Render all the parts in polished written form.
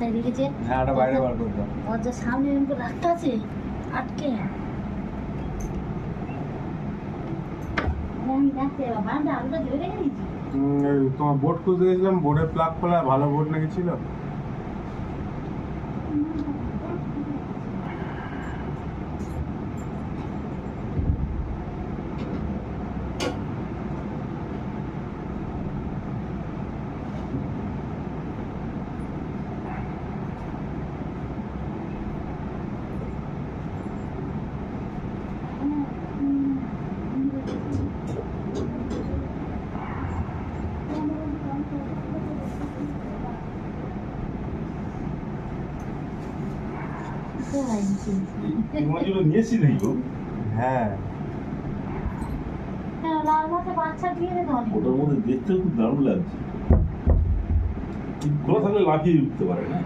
বাইরে রেখেছে। হ্যাঁ ওটা বাইরে বার করতে হবে। দরজার সামনে এরকম রাখতে আছে আটকে। আমি রাখতে বারান্দা আলুটা ধরে রেখে দিয়েছি। তোমার বোর্ড খুঁজতে গেছিলাম, বোর্ডের প্লাগ খোলা, ভালো বোর্ড নাকি ছিল। এগুলো নিয়েছি নাকি গো? হ্যাঁ লাল মাছে বাচ্চা দিয়ে রে ধরে। ওটার মধ্যে দেখতেও খুব দারুণ লাগছে। খোলা থাকলে লাফিয়ে উঠতে পারে না?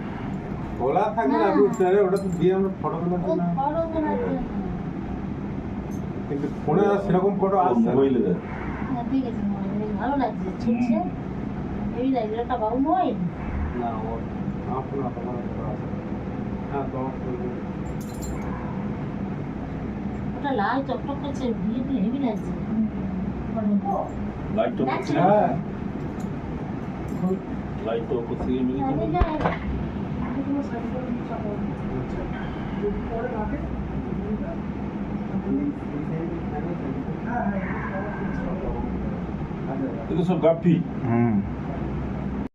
খোলা থাকলে না। আপনি উঠতে পারে, ওটা তো দিয়ে আমরা ফটো তোলার ও জন্য। বড় মনে আছে। কিন্তু ফোনে আর সেরকম ফটো আসছে না। মোবাইলে দেখ। হ্যাঁ ঠিক আছে ভালো লাগছে ছুটছে। এই লাগছে একটা বাবু নয়। না ওর আমার ফোনে অত ভালো ফটো আসে না। হ্যাঁ তোমার ফোনে ওটা লাল চকচক করছে দিয়ে দিয়ে হেভি লাগছে। লাইটটা উপর থেকে হ্যাঁ লাইটটা উপর থেকে মেরেছে। এগুলো সব গাপ্পি। হুম